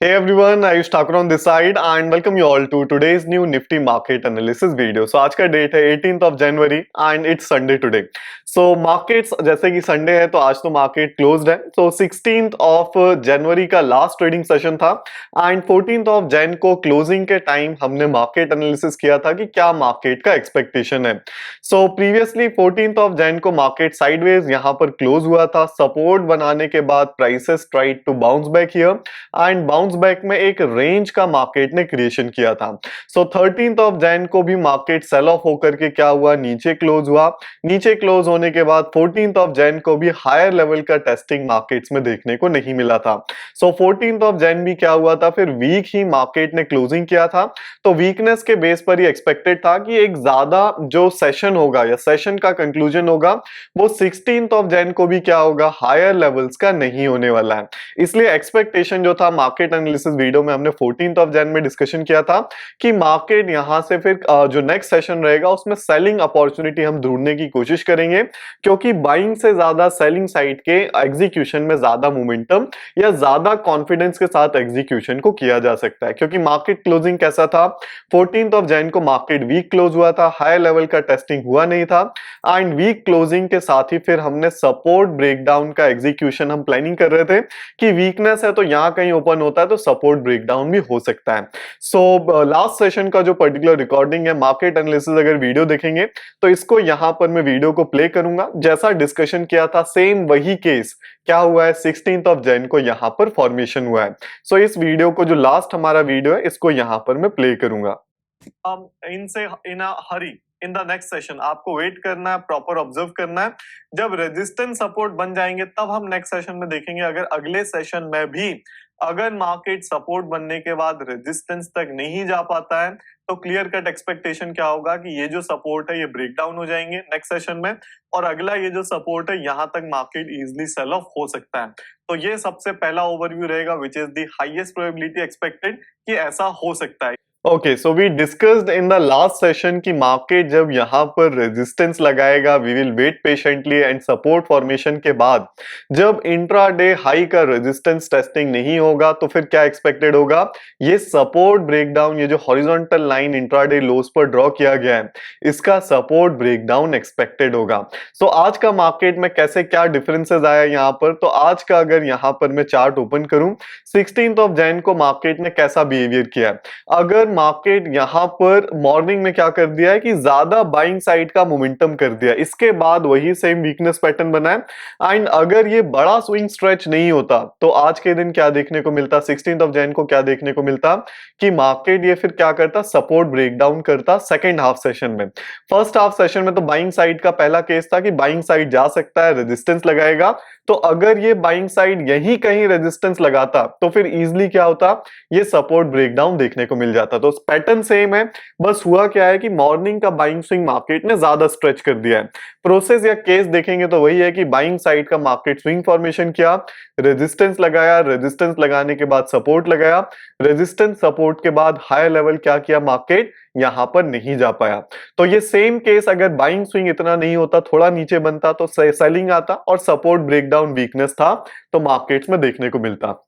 Hey everyone, Ayush Thakur on this side and welcome you all to today's new Nifty market analysis video. So आज का date है 18th of January and it's Sunday today. So markets जैसे कि Sunday है तो आज तो market closed है. So 16th of January का लास्ट ट्रेडिंग सेशन था एंड 14th of Jan को क्लोजिंग के टाइम हमने मार्केट एनालिसिस किया था कि क्या मार्केट का एक्सपेक्टेशन है. So previously 14th of Jan को मार्केट साइडवेज यहाँ पर क्लोज हुआ था. सपोर्ट बनाने के बाद prices tried to bounce back here and bounce back में एक रेंज का मार्केट ने क्रिएशन किया था. सो 13th ऑफ जैन को भी मार्केट सेल ऑफ होकर के क्या हुआ, नीचे क्लोज हुआ. नीचे क्लोज होने के बाद 14th ऑफ जैन को भी हायर लेवल का टेस्टिंग मार्केट्स में देखने को नहीं मिला था. सो 14th ऑफ जैन भी क्या हुआ था, फिर वीक ही मार्केट ने क्लोजिंग किया था. तो वीकनेस के बेस पर ही एक्सपेक्टेड था कि एक ज्यादा जो सेशन होगा या सेशन का कंक्लूजन होगा वो 16th ऑफ जैन को भी क्या होगा, हायर लेवल्स का नहीं होने वाला है. इसलिए एक्सपेक्टेशन जो था मार्केट एनालिसिस वीडियो में हमने 14th ऑफ जैन में डिस्कशन किया था कि मार्केट यहां से फिर जो नेक्स्ट सेशन रहेगा उसमें सेलिंग अपॉर्चुनिटी हम ढूंढने की कोशिश करेंगे, क्योंकि बाइंग से ज्यादा सेलिंग साइड के एग्जीक्यूशन में ज्यादा मोमेंटम या ज्यादा कॉन्फिडेंस के साथ एग्जीक्यूशन को किया जा सकता है. क्योंकि मार्केट क्लोजिंग कैसा था, 14th ऑफ जैन को मार्केट वीक क्लोज हुआ था, हायर लेवल का टेस्टिंग हुआ नहीं था एंड वीक क्लोजिंग के साथ ही फिर हमने सपोर्ट ब्रेकडाउन का एग्जीक्यूशन हम प्लानिंग कर रहे थे कि वीकनेस है तो यहां कहीं ओपन होता है तो सपोर्ट ब्रेकडाउन भी हो सकता है. सो लास्ट सेशन का जो पर्टिकुलर रिकॉर्डिंग है मार्केट एनालिसिस अगर वीडियो देखेंगे तो इसको यहां पर मैं वीडियो को प्ले करूंगा. जैसा डिस्कशन किया था सेम वही केस क्या हुआ है, 16th ऑफ जैन को यहां पर फॉर्मेशन हुआ है. सो इस वीडियो को जो लास्ट हमारा वीडियो है इसको यहां पर मैं प्ले करूंगा. इनसे इन अ हरी इन द नेक्स्ट सेशन आपको वेट करना है, प्रॉपर ऑब्जर्व करना है. जब रेजिस्टेंस सपोर्ट बन जाएंगे तब हम नेक्स्ट सेशन में देखेंगे. अगर अगले सेशन में भी अगर मार्केट सपोर्ट बनने के बाद रेजिस्टेंस तक नहीं जा पाता है तो क्लियर कट एक्सपेक्टेशन क्या होगा कि ये जो सपोर्ट है ये ब्रेक डाउन हो जाएंगे नेक्स्ट सेशन में और अगला ये जो सपोर्ट है यहां तक मार्केट इजीली सेल ऑफ हो सकता है. तो ये सबसे पहला ओवरव्यू रहेगा which is the highest probability expected कि ऐसा हो सकता है. Okay, so we discussed in the last session कि मार्केट जब यहां पर रेजिस्टेंस लगाएगा we will wait patiently and support formation के बाद जब इंट्राडे हाई का रेजिस्टेंस टेस्टिंग नहीं होगा तो फिर क्या एक्सपेक्टेड होगा, ये सपोर्ट ब्रेकडाउन, ये जो हॉरिजॉन्टल लाइन इंट्राडे लोस पर ड्रॉ किया गया है इसका सपोर्ट ब्रेकडाउन एक्सपेक्टेड होगा. सो आज का मार्केट में कैसे क्या डिफरेंसेस आया यहाँ पर, तो आज का अगर यहाँ पर मैं चार्ट ओपन करूं 16th ऑफ जैन को मार्केट ने कैसा बिहेवियर किया है. अगर मार्केट यहां पर मॉर्निंग में क्या कर दिया है कि ज्यादा बाइंग साइड का मोमेंटम कर दिया, इसके बाद वही सेम वीकनेस पैटर्न बना है एंड अगर ये बड़ा स्विंग स्ट्रेच नहीं होता तो आज के दिन क्या देखने को मिलता, 16th ऑफ जैन को क्या देखने को मिलता कि मार्केट ये फिर क्या करता, सपोर्ट ब्रेकडाउन करता सेकेंड हाफ सेशन में. फर्स्ट हाफ सेशन में तो बाइंग साइड का पहला केस था कि बाइंग साइड जा सकता है, रेजिस्टेंस लगाएगा. तो अगर ये बाइंग साइड यहीं कहीं रेजिस्टेंस लगाता तो फिर इजीली क्या होता, ये सपोर्ट ब्रेकडाउन देखने को मिल जाता. तो पैटर्न सेम है, बस हुआ क्या है कि मॉर्निंग का बाइंग स्विंग मार्केट ने ज्यादा स्ट्रेच कर दिया है. प्रोसेस या केस देखेंगे तो वही है कि बाइंग साइड का मार्केट स्विंग फॉर्मेशन किया, रेजिस्टेंस लगाया, रेजिस्टेंस लगाने के बाद सपोर्ट लगाया, रेजिस्टेंस सपोर्ट के बाद हायर लेवल क्या किया, मार्केट यहां पर नहीं जा पाया. तो ये सेम केस अगर बाइंग स्विंग इतना नहीं होता, थोड़ा नीचे बनता तो सेलिंग आता और सपोर्ट ब्रेकडाउन वीकनेस था तो मार्केट्स में देखने को मिलता.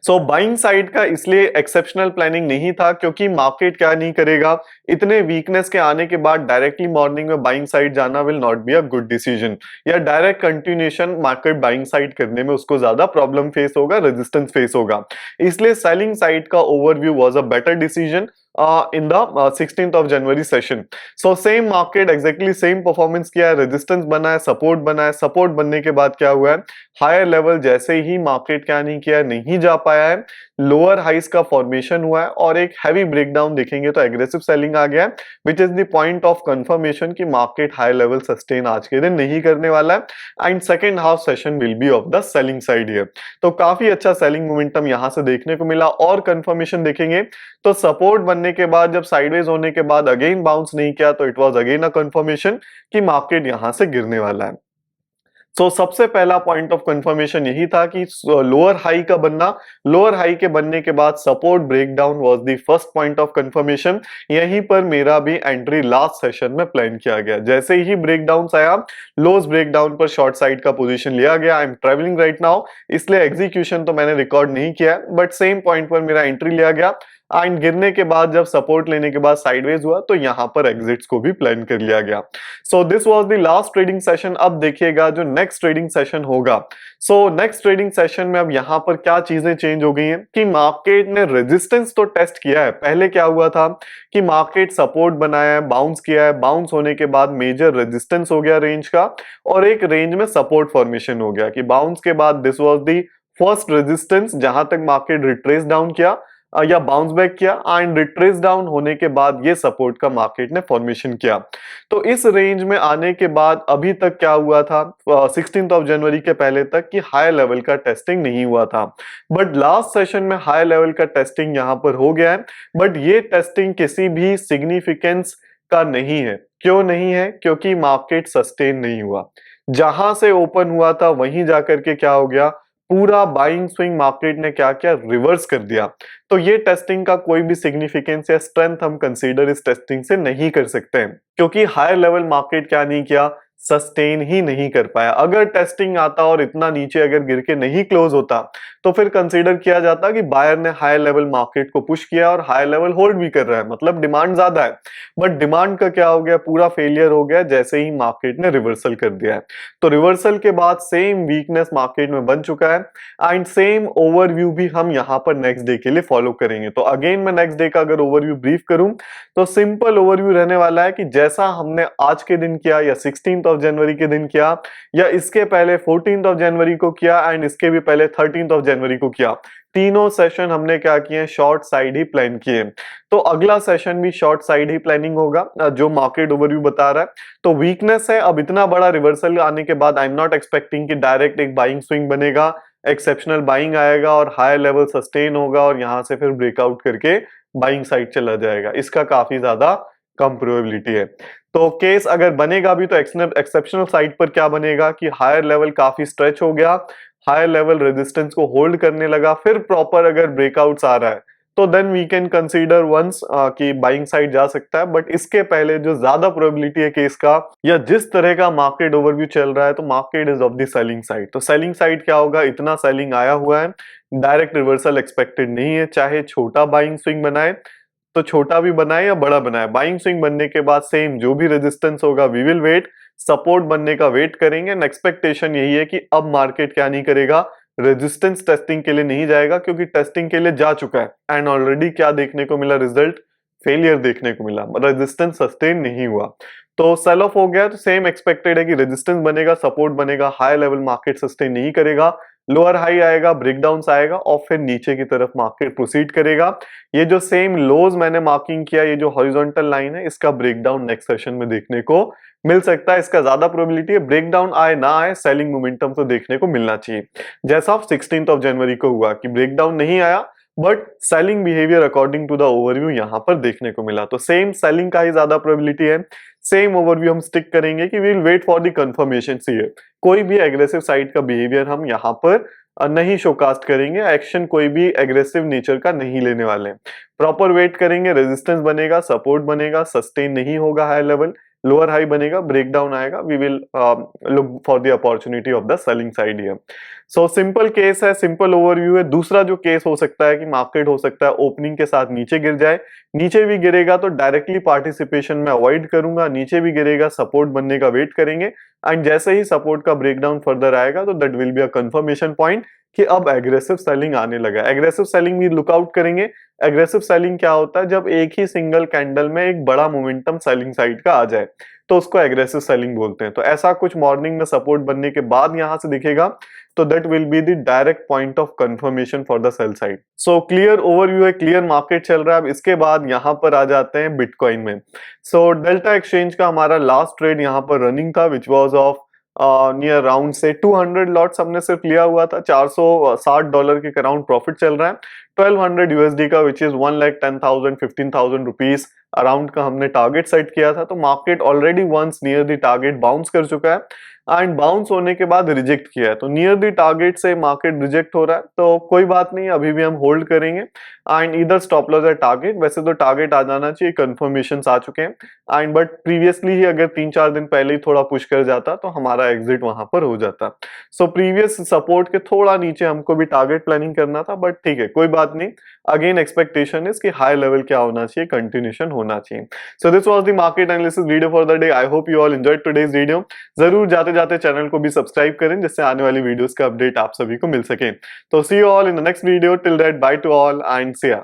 सो बाइंग साइड का इसलिए एक्सेप्शनल प्लानिंग नहीं था क्योंकि मार्केट क्या नहीं करेगा, इतने वीकनेस के आने के बाद डायरेक्टली मॉर्निंग में बाइंग साइड जाना will not be a good decision, या direct continuation market buying side करने में उसको ज्यादा प्रॉब्लम फेस होगा, रेजिस्टेंस फेस होगा. इसलिए सेलिंग साइड का overview was a better decision in the 16th of January session. So same market exactly same performance किया है, रेजिस्टेंस बना है, सपोर्ट बना है. सपोर्ट बनने के बाद क्या हुआ है, हायर लेवल जैसे ही मार्केट क्या नहीं किया, नहीं जा पाया है, लोअर हाइस का फॉर्मेशन हुआ है और एक हैवी ब्रेकडाउन देखेंगे तो एग्रेसिव सेलिंग आ गया है विच is the point of confirmation कि मार्केट हाई लेवल सस्टेन आज के दिन नहीं करने वाला है and second half session will be of the selling side here. तो काफी अच्छा सेलिंग मोमेंटम यहां से देखने को मिला और कंफर्मेशन देखेंगे तो सपोर्ट बनने के बाद जब साइडवेज होने के बाद अगेन बाउंस नहीं किया तो it was again a confirmation कि मार्केट यहां से गिरने वाला है. सो सबसे पहला पॉइंट ऑफ कंफर्मेशन यही था कि लोअर हाई का बनना, लोअर हाई के बनने के बाद support breakdown was the first point of confirmation. यहीं पर मेरा भी एंट्री लास्ट सेशन में प्लान किया गया। जैसे ही ब्रेकडाउन आया, लोज ब्रेकडाउन पर शॉर्ट साइड का पोजीशन लिया गया। I am travelling right now, इसलिए एग्जीक्यूशन तो मैंने रिकॉर्ड नहीं किया, बट सेम पॉइंट पर मेरा एंट्री लिया गया एंड गिरने के बाद जब सपोर्ट लेने के बाद साइडवेज हुआ तो यहां पर एग्जिट्स को भी प्लान कर लिया गया। So this was the last trading session. अब देखिएगा जो नेक्स्ट ट्रेडिंग सेशन होगा। सो नेक्स्ट ट्रेडिंग सेशन में अब यहां पर क्या चीजें चेंज हो गई हैं कि मार्केट ने रेजिस्टेंस तो टेस्ट किया है। पहले क्या हुआ था कि मार्केट सपोर्ट बनाया है, बाउंस किया है, बाउंस होने के बाद मेजर रेजिस्टेंस हो गया रेंज का और एक रेंज में सपोर्ट फॉर्मेशन हो गया कि बाउंस के बाद this was the first resistance जहां तक मार्केट रिट्रेस डाउन किया या बाउंस बैक किया एंड रिट्रेस डाउन होने के बाद ये सपोर्ट का मार्केट ने फॉर्मेशन किया। तो इस रेंज में आने के बाद अभी तक क्या हुआ था 16 ऑफ जनवरी के पहले तक कि हाई लेवल का टेस्टिंग नहीं हुआ था, बट लास्ट सेशन में हाई लेवल का टेस्टिंग यहां पर हो गया है। बट ये टेस्टिंग किसी भी सिग्निफिकेंस का नहीं है। क्यों नहीं है? क्योंकि मार्केट सस्टेन नहीं हुआ। जहां से ओपन हुआ था वहीं जाकर के क्या हो गया, पूरा बाइंग स्विंग मार्केट ने क्या किया, रिवर्स कर दिया। तो ये टेस्टिंग का कोई भी सिग्निफिकेंस या स्ट्रेंथ हम कंसीडर इस टेस्टिंग से नहीं कर सकते हैं, क्योंकि हायर लेवल मार्केट क्या नहीं किया, सस्टेन ही नहीं कर पाया। अगर टेस्टिंग आता और इतना नीचे अगर गिर के नहीं क्लोज होता तो फिर कंसीडर किया जाता कि बायर ने हाई लेवल मार्केट को पुश किया और हाई लेवल होल्ड भी कर रहा है, मतलब डिमांड ज्यादा है। बट डिमांड का क्या हो गया, पूरा फेलियर हो गया जैसे ही मार्केट ने रिवर्सल कर दिया है। तो रिवर्सल के बाद सेम वीकनेस मार्केट में बन चुका है एंड सेम ओवरव्यू भी हम यहां पर नेक्स्ट डे के लिए फॉलो करेंगे। तो अगेन मैं नेक्स्ट डे का अगर ओवरव्यू ब्रीफ करूं तो सिंपल ओवरव्यू रहने वाला है कि जैसा हमने आज के दिन किया या 16 ऑफ जनवरी के दिन किया या इसके पहले 14 ऑफ जनवरी को किया एंड इसके भी पहले 13 ऑफ जनवरी को किया, तीनों सेशन हमने क्या किए, शॉर्ट साइड ही प्लान किए। तो अगला सेशन भी शॉर्ट साइड ही प्लानिंग होगा जो मार्केट ओवरव्यू बता रहा है। तो वीकनेस है, अब इतना बड़ा रिवर्सल आने के बाद आई एम नॉट एक्सपेक्टिंग कि डायरेक्ट एक बाइंग स्विंग बनेगा, एक्सेप्शनल बाइंग आएगा और हाई लेवल सस्टेन होगा और यहां से फिर ब्रेकआउट करके बाइंग साइड चला जाएगा। इसका काफी ज्यादा कम प्रोबेबिलिटी है। तो केस अगर बनेगा भी तो एक्सेप्शनल साइड पर क्या बनेगा कि हायर लेवल काफी स्ट्रेच हो गया, हायर लेवल रेजिस्टेंस को होल्ड करने लगा, फिर प्रॉपर अगर ब्रेकआउट्स आ रहा है तो then we can consider once कि बाइंग साइड जा सकता है। बट इसके पहले जो ज्यादा प्रोबेबिलिटी है केस का या जिस तरह का मार्केट ओवरव्यू चल रहा है तो market is of the selling side. तो सेलिंग साइड क्या होगा, इतना सेलिंग आया हुआ है, डायरेक्ट रिवर्सल एक्सपेक्टेड नहीं है, चाहे छोटा बाइंग स्विंग बनाए तो छोटा भी बनाए या बड़ा बनाए, बाइंग स्विंग बनने के बाद सेम जो भी रेजिस्टेंस होगा वी विल वेट, सपोर्ट बनने का वेट करेंगे। एंड एक्सपेक्टेशन यही है कि अब मार्केट क्या नहीं करेगा, रेजिस्टेंस टेस्टिंग के लिए नहीं जाएगा, क्योंकि टेस्टिंग के लिए जा चुका है एंड ऑलरेडी क्या देखने को मिला, रिजल्ट फेलियर देखने को मिला, रेजिस्टेंस सस्टेन नहीं हुआ। तो सेल ऑफ हो गया। तो सेम एक्सपेक्टेड है कि रेजिस्टेंस बनेगा, सपोर्ट बनेगा, हाई लेवल मार्केट सस्टेन नहीं करेगा, लोअर हाई आएगा, ब्रेकडाउन आएगा और फिर नीचे की तरफ मार्केट प्रोसीड करेगा। ये जो सेम लोज मैंने मार्किंग किया, ये जो हॉरिजॉन्टल लाइन है, इसका ब्रेकडाउन नेक्स्ट सेशन में देखने को मिल सकता है। इसका ज्यादा प्रोबेबिलिटी है, ब्रेकडाउन आए ना आए सेलिंग मोमेंटम तो देखने को मिलना चाहिए, जैसा 16 ऑफ जनवरी को हुआ कि ब्रेकडाउन नहीं आया but selling behaviour according to the overview यहां पर देखने को मिला। तो सेम सेलिंग का ही ज्यादा प्रोबेबिलिटी है। सेम ओवरव्यू हम स्टिक करेंगे कि we will wait for the confirmation. कोई भी एग्रेसिव साइड का बिहेवियर हम यहाँ पर नहीं शोकास्ट करेंगे, एक्शन कोई भी एग्रेसिव नेचर का नहीं लेने वाले हैं। प्रॉपर वेट करेंगे, रेजिस्टेंस बनेगा, सपोर्ट बनेगा, सस्टेन नहीं होगा हाई लेवल, लोअर हाई बनेगा, ब्रेकडाउन आएगा, we will look for the opportunity of the selling side here. So simple case है, सिंपल ओवरव्यू है। दूसरा जो केस हो सकता है कि मार्केट हो सकता है ओपनिंग के साथ नीचे गिर जाए, नीचे भी गिरेगा तो डायरेक्टली पार्टिसिपेशन में अवॉइड करूंगा, नीचे भी गिरेगा सपोर्ट बनने का वेट करेंगे एंड जैसे ही सपोर्ट का ब्रेकडाउन फर्दर आएगा तो that will be a confirmation point कि अब एग्रेसिव सेलिंग आने लगा। एग्रेसिव सेलिंग भी लुकआउट करेंगे। एग्रेसिव सेलिंग क्या होता है, जब एक ही सिंगल कैंडल में एक बड़ा मोमेंटम सेलिंग साइड का आ जाए तो उसको एग्रेसिव सेलिंग बोलते हैं। तो ऐसा कुछ मॉर्निंग में सपोर्ट बनने के बाद यहां से दिखेगा तो that will be the direct point of confirmation for the sell side. So clear overview है, क्लियर मार्केट चल रहा है। अब इसके बाद यहां पर आ जाते हैं बिटकॉइन में। सो डेल्टा एक्सचेंज का हमारा लास्ट ट्रेड यहां पर रनिंग था which was of near round से 200 लॉट्स हमने सिर्फ लिया हुआ था, $460 के अराउंड प्रॉफिट चल रहा है। 1200 यूएसडी का विच इज 1,10,000 15,000 रुपीज अराउंड का हमने टारगेट सेट किया था। तो market already once near the target bounce कर चुका है एंड बाउंस होने के बाद रिजेक्ट किया है। तो नियर द टारगेट से मार्केट रिजेक्ट हो रहा है तो कोई बात नहीं, अभी भी हम होल्ड करेंगे एंड इधर स्टॉप लॉस है टारगेट। वैसे तो टारगेट आ जाना चाहिए, कंफर्मेशंस आ चुके हैं एंड बट प्रीवियसली ही अगर 3-4 दिन पहले ही थोड़ा पुश कर जाता तो हमारा एग्जिट वहां पर हो जाता। सो प्रीवियस सपोर्ट के थोड़ा नीचे हमको भी टारगेट प्लानिंग करना था, बट ठीक है कोई बात नहीं। अगेन एक्सपेक्टेशन इज कि हाई लेवल क्या होना चाहिए, कंटिन्यूशन होना चाहिए। So this was the market analysis video for the day. I hope you all enjoyed today's video. जरूर जाते जाते चैनल को भी सब्सक्राइब करें जिससे आने वाली वीडियोस का अपडेट आप सभी को मिल सके। तो see you all in the next video. Till that bye to all and see या।